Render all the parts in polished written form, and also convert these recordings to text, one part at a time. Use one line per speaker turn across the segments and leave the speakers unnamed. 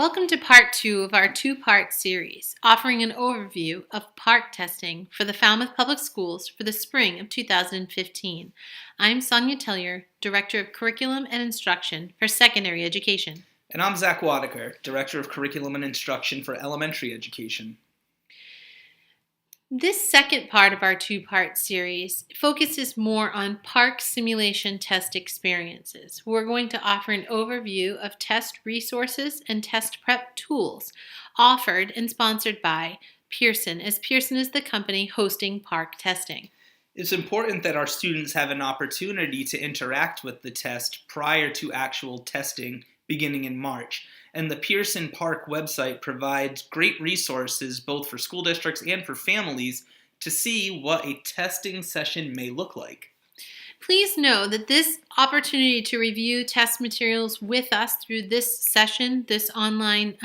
Welcome to part 2 of our two-part series, offering an overview of PARCC testing for the Falmouth Public Schools for the spring of 2015. I'm Sonia Tellier, Director of Curriculum and Instruction for Secondary Education.
And I'm Zach Wadaker, Director of Curriculum and Instruction for Elementary Education.
This second part of our two-part series focuses more on PARCC Simulation test experiences. We're going to offer an overview of test resources and test prep tools offered and sponsored by Pearson, as Pearson is the company hosting PARCC testing.
It's important that our students have an opportunity to interact with the test prior to actual testing beginning in March. And the Pearson PARCC website provides great resources both for school districts and for families to see what a testing session may look like.
Please know that this opportunity to review test materials with us through this session, this online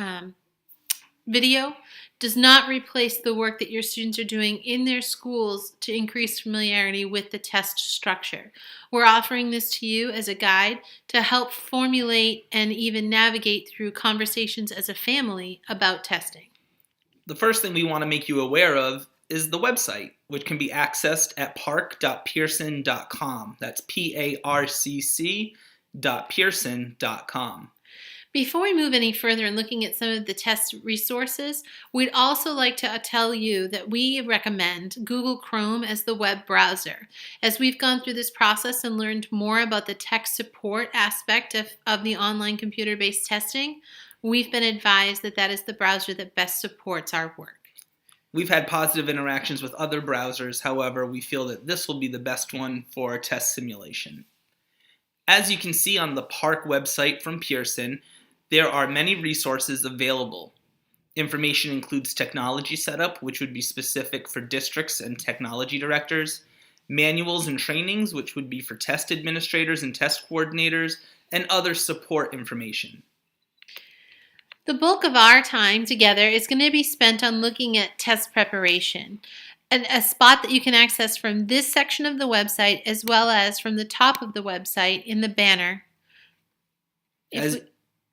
video, does not replace the work that your students are doing in their schools to increase familiarity with the test structure. We're offering this to you as a guide to help formulate and even navigate through conversations as a family about testing.
The first thing we want to make you aware of is the website, which can be accessed at parcc.pearson.com. That's PARCC.pearson.com.
Before we move any further in looking at some of the test resources, we'd also like to tell you that we recommend Google Chrome as the web browser. As we've gone through this process and learned more about the tech support aspect of the online computer-based testing, we've been advised that that is the browser that best supports our work.
We've had positive interactions with other browsers, however, we feel that this will be the best one for test simulation. As you can see on the PARCC website from Pearson, there are many resources available. Information includes technology setup, which would be specific for districts and technology directors, manuals and trainings, which would be for test administrators and test coordinators, and other support information.
The bulk of our time together is going to be spent on looking at test preparation, a spot that you can access from this section of the website as well as from the top of the website in the banner.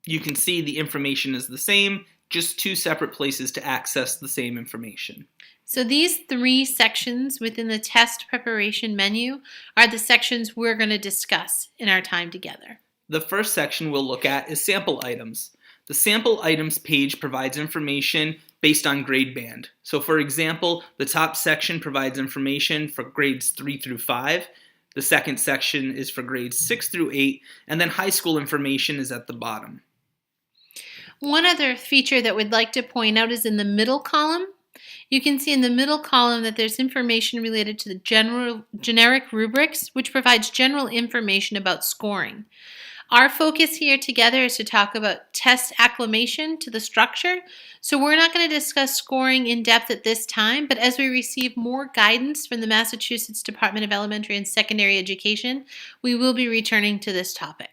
You can see the information is the same, just two separate places to access the same information.
So these three sections within the test preparation menu are the sections we're going to discuss in our time together.
The first section we'll look at is sample items. The sample items page provides information based on grade band. So for example, the top section provides information for grades 3 through 5. The second section is for grades 6 through 8, and then high school information is at the bottom.
One other feature that we'd like to point out is in the middle column. You can see in the middle column that there's information related to the generic rubrics, which provides general information about scoring. Our focus here together is to talk about test acclimation to the structure, so we're not going to discuss scoring in depth at this time, but as we receive more guidance from the Massachusetts Department of Elementary and Secondary Education, we will be returning to this topic.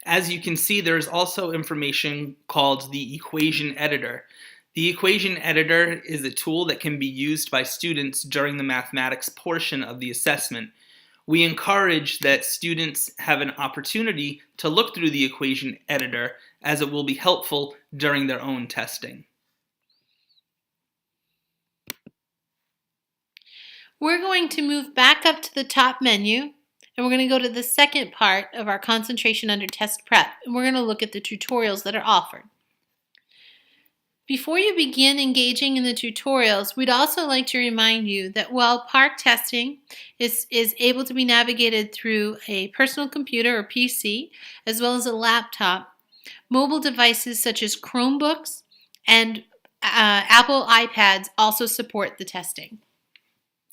As you can see, there's also information called the equation editor. The equation editor is a tool that can be used by students during the mathematics portion of the assessment. We encourage that students have an opportunity to look through the equation editor as it will be helpful during their own testing.
We're going to move back up to the top menu. And we're going to go to the second part of our concentration under test prep, and we're going to look at the tutorials that are offered. Before you begin engaging in the tutorials, we'd also like to remind you that while PARCC testing is able to be navigated through a personal computer or PC, as well as a laptop, mobile devices such as Chromebooks and Apple iPads also support the testing.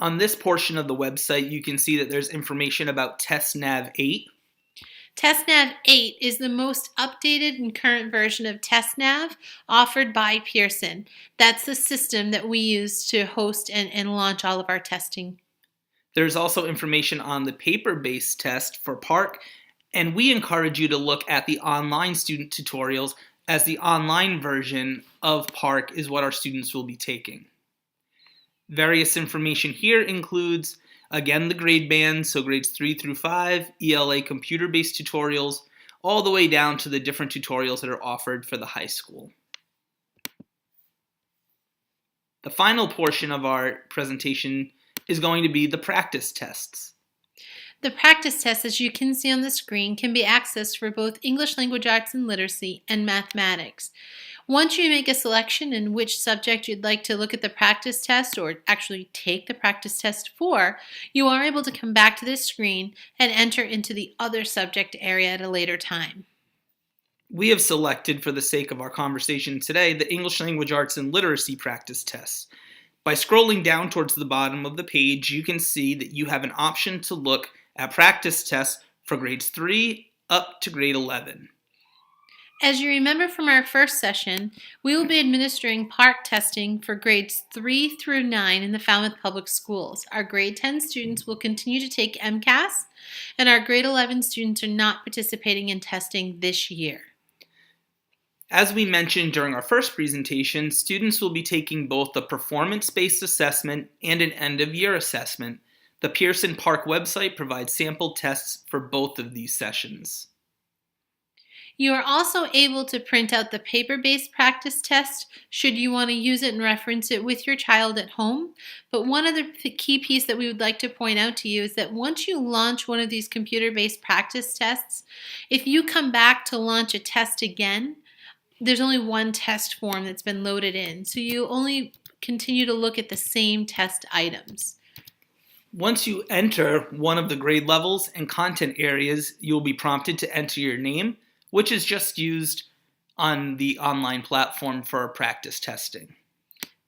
On this portion of the website, you can see that there's information about TestNav 8.
TestNav 8 is the most updated and current version of TestNav offered by Pearson. That's the system that we use to host and launch all of our testing.
There's also information on the paper-based test for PARCC, and we encourage you to look at the online student tutorials, as the online version of PARCC is what our students will be taking. Various information here includes, again, the grade band, so grades 3 through 5, ELA computer-based tutorials, all the way down to the different tutorials that are offered for the high school. The final portion of our presentation is going to be the practice tests.
The practice tests, as you can see on the screen, can be accessed for both English Language Arts and Literacy and Mathematics. Once you make a selection in which subject you'd like to look at the practice test or actually take the practice test for, you are able to come back to this screen and enter into the other subject area at a later time.
We have selected, for the sake of our conversation today, the English Language Arts and Literacy practice tests. By scrolling down towards the bottom of the page, you can see that you have an option to look at practice tests for grades 3 up to grade 11.
As you remember from our first session, we will be administering PARCC testing for grades 3 through 9 in the Falmouth Public Schools. Our grade 10 students will continue to take MCAS, and our grade 11 students are not participating in testing this year.
As we mentioned during our first presentation, students will be taking both a performance-based assessment and an end-of-year assessment. The Pearson PARCC website provides sample tests for both of these sessions.
You are also able to print out the paper-based practice test should you want to use it and reference it with your child at home. But one other key piece that we would like to point out to you is that once you launch one of these computer-based practice tests, if you come back to launch a test again, there's only one test form that's been loaded in, so you only continue to look at the same test items.
Once you enter one of the grade levels and content areas, you will be prompted to enter your name, which is just used on the online platform for practice testing.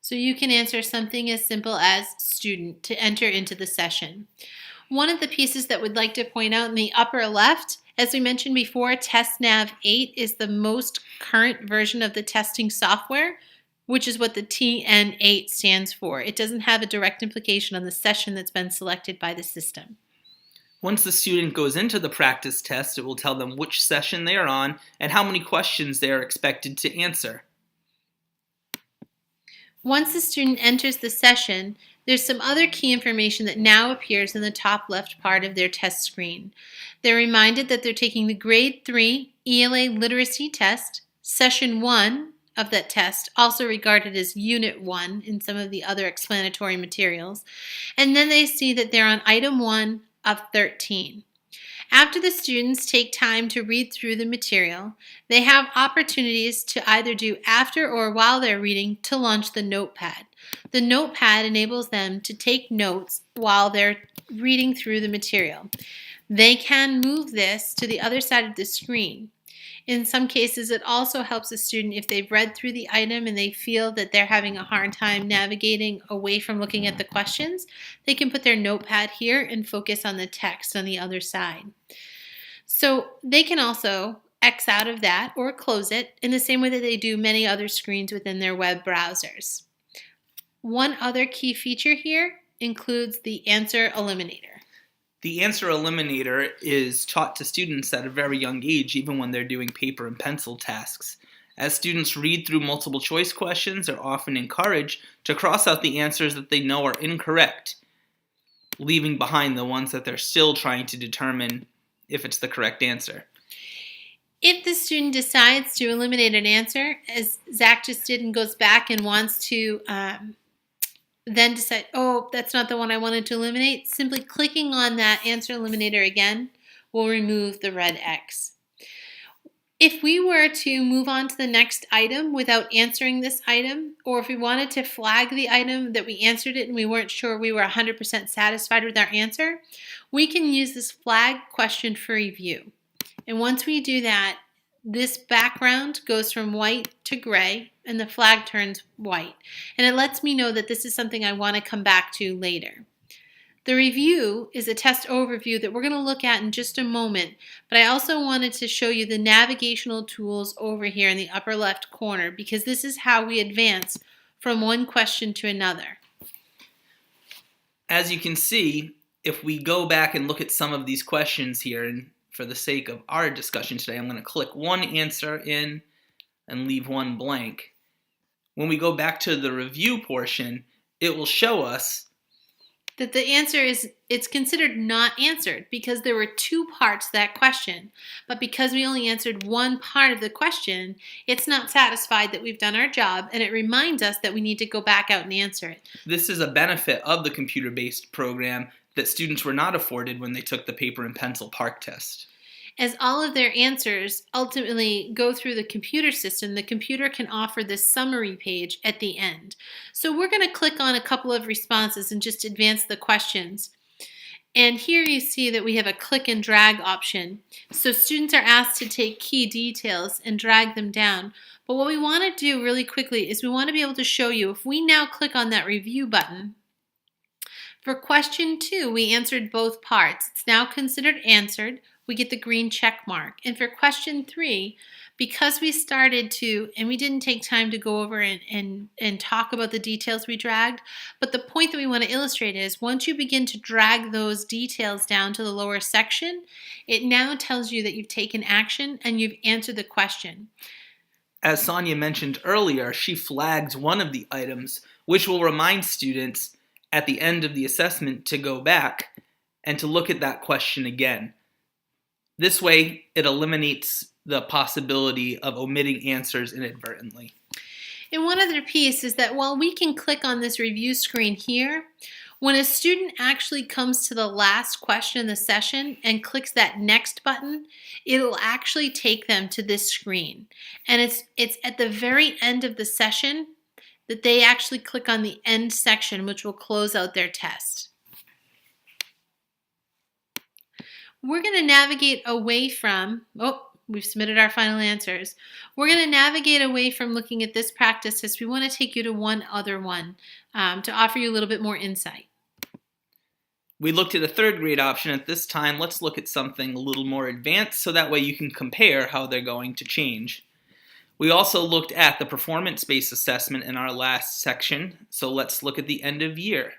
So you can answer something as simple as student to enter into the session. One of the pieces that we'd like to point out in the upper left, as we mentioned before, TestNav 8 is the most current version of the testing software, which is what the TN8 stands for. It doesn't have a direct implication on the session that's been selected by the system.
Once the student goes into the practice test, it will tell them which session they are on and how many questions they are expected to answer.
Once the student enters the session, there's some other key information that now appears in the top left part of their test screen. They're reminded that they're taking the grade 3 ELA literacy test, session 1 of that test, also regarded as unit 1 in some of the other explanatory materials, and then they see that they're on item 1 of 13. After the students take time to read through the material, they have opportunities to either do after or while they're reading to launch the notepad. The notepad enables them to take notes while they're reading through the material. They can move this to the other side of the screen. In some cases, it also helps a student if they've read through the item and they feel that they're having a hard time navigating away from looking at the questions. They can put their notepad here and focus on the text on the other side. So they can also X out of that or close it in the same way that they do many other screens within their web browsers. One other key feature here includes the answer eliminator.
The answer eliminator is taught to students at a very young age, even when they're doing paper and pencil tasks. As students read through multiple choice questions, they're often encouraged to cross out the answers that they know are incorrect, leaving behind the ones that they're still trying to determine if it's the correct answer.
If the student decides to eliminate an answer, as Zach just did, and goes back and wants to then decide, oh, that's not the one I wanted to eliminate, simply clicking on that answer eliminator again will remove the red X. If we were to move on to the next item without answering this item, or if we wanted to flag the item that we answered it and we weren't sure we were 100% satisfied with our answer, we can use this flag question for review. And once we do that, this background goes from white to gray and the flag turns white. And it lets me know that this is something I want to come back to later. The review is a test overview that we're going to look at in just a moment, but I also wanted to show you the navigational tools over here in the upper left corner because this is how we advance from one question to another.
As you can see, if we go back and look at some of these questions here, and for the sake of our discussion today, I'm going to click one answer in and leave one blank. When we go back to the review portion, it will show us
That the answer is it's considered not answered because there were two parts to that question. But because we only answered one part of the question, it's not satisfied that we've done our job, and it reminds us that we need to go back out and answer it.
This is a benefit of the computer-based program that students were not afforded when they took the paper and pencil PARCC test.
As all of their answers ultimately go through the computer system, the computer can offer this summary page at the end. So we're going to click on a couple of responses and just advance the questions. And here you see that we have a click and drag option. So students are asked to take key details and drag them down. But what we want to do really quickly is we want to be able to show you, if we now click on that review button, for question 2, we answered both parts. It's now considered answered. We get the green check mark. And for question 3, because we started to, and we didn't take time to go over and talk about the details we dragged, but the point that we want to illustrate is once you begin to drag those details down to the lower section, it now tells you that you've taken action and you've answered the question.
As Sonia mentioned earlier, she flagged one of the items, which will remind students at the end of the assessment to go back and to look at that question again. This way, it eliminates the possibility of omitting answers inadvertently.
And one other piece is that while we can click on this review screen here, when a student actually comes to the last question in the session and clicks that next button, it'll actually take them to this screen. And it's at the very end of the session that they actually click on the end section, which will close out their test. We're going to navigate away from, we've submitted our final answers. We're going to navigate away from looking at this practice test. We want to take you to one other one to offer you a little bit more insight.
We looked at a third grade option. At this time, let's look at something a little more advanced so that way you can compare how they're going to change. We also looked at the performance-based assessment in our last section, so let's look at the end of year.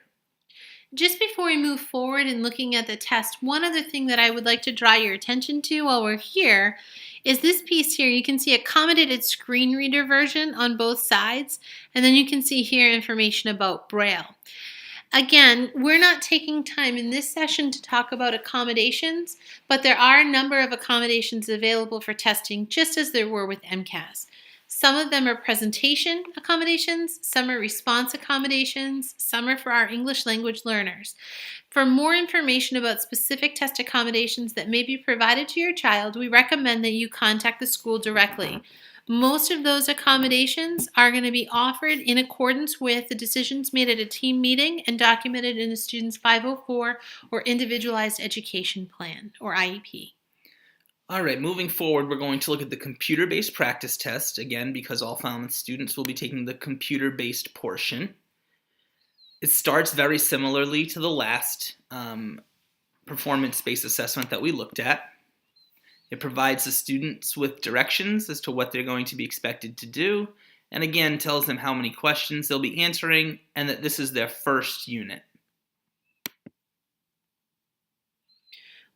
Just before we move forward in looking at the test, one other thing that I would like to draw your attention to while we're here is this piece here. You can see accommodated screen reader version on both sides, and then you can see here information about Braille. Again, we're not taking time in this session to talk about accommodations, but there are a number of accommodations available for testing, just as there were with MCAS. Some of them are presentation accommodations, some are response accommodations, some are for our English language learners. For more information about specific test accommodations that may be provided to your child, we recommend that you contact the school directly. Most of those accommodations are going to be offered in accordance with the decisions made at a team meeting and documented in a student's 504 or Individualized Education Plan, or IEP.
All right, moving forward, we're going to look at the computer-based practice test, again, because all Falmouth students will be taking the computer-based portion. It starts very similarly to the last performance-based assessment that we looked at. It provides the students with directions as to what they're going to be expected to do, and again, tells them how many questions they'll be answering, and that this is their first unit.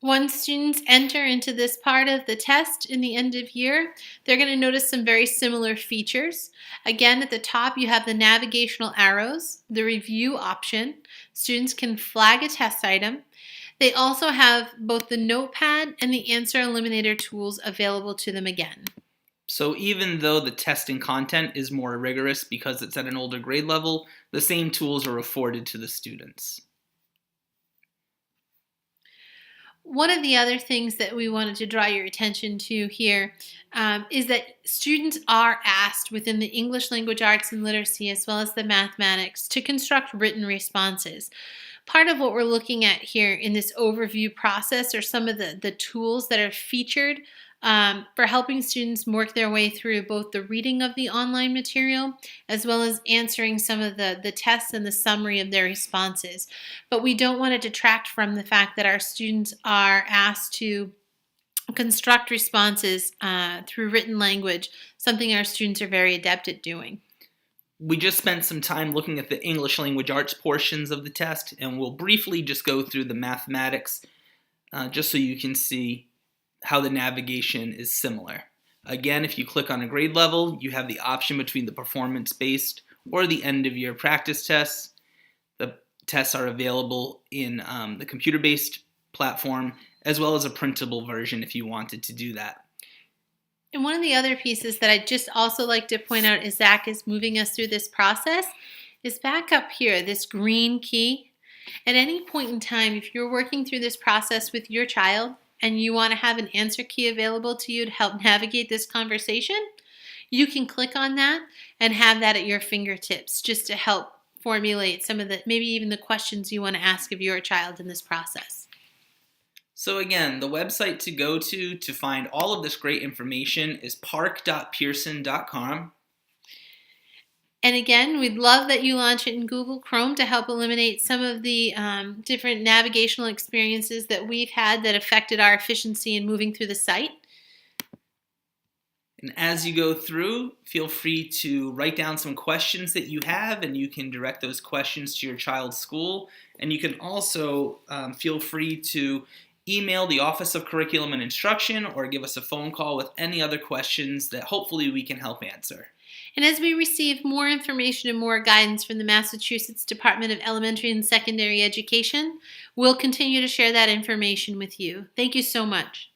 Once students enter into this part of the test in the end of year, they're going to notice some very similar features. Again, at the top you have the navigational arrows, the review option. Students can flag a test item. They also have both the notepad and the answer eliminator tools available to them again.
So even though the testing content is more rigorous because it's at an older grade level, the same tools are afforded to the students.
One of the other things that we wanted to draw your attention to here is that students are asked within the English language arts and literacy as well as the mathematics to construct written responses. Part of what we're looking at here in this overview process are some of the tools that are featured for helping students work their way through both the reading of the online material as well as answering some of the tests and the summary of their responses. But we don't want to detract from the fact that our students are asked to construct responses through written language, something our students are very adept at doing.
We just spent some time looking at the English language arts portions of the test, and we'll briefly just go through the mathematics just so you can see how the navigation is similar. Again, if you click on a grade level, you have the option between the performance-based or the end-of-year practice tests. The tests are available in the computer-based platform, as well as a printable version if you wanted to do that.
And one of the other pieces that I'd just also like to point out as Zach is moving us through this process is back up here, this green key. At any point in time, if you're working through this process with your child and you want to have an answer key available to you to help navigate this conversation, you can click on that and have that at your fingertips just to help formulate some of the, maybe even the questions you want to ask of your child in this process.
So again, the website to go to find all of this great information is parcc.pearson.com.
And again, we'd love that you launch it in Google Chrome to help eliminate some of the different navigational experiences that we've had that affected our efficiency in moving through the site.
And as you go through, feel free to write down some questions that you have, and you can direct those questions to your child's school. And you can also feel free to email the Office of Curriculum and Instruction or give us a phone call with any other questions that hopefully we can help answer.
And as we receive more information and more guidance from the Massachusetts Department of Elementary and Secondary Education, we'll continue to share that information with you. Thank you so much.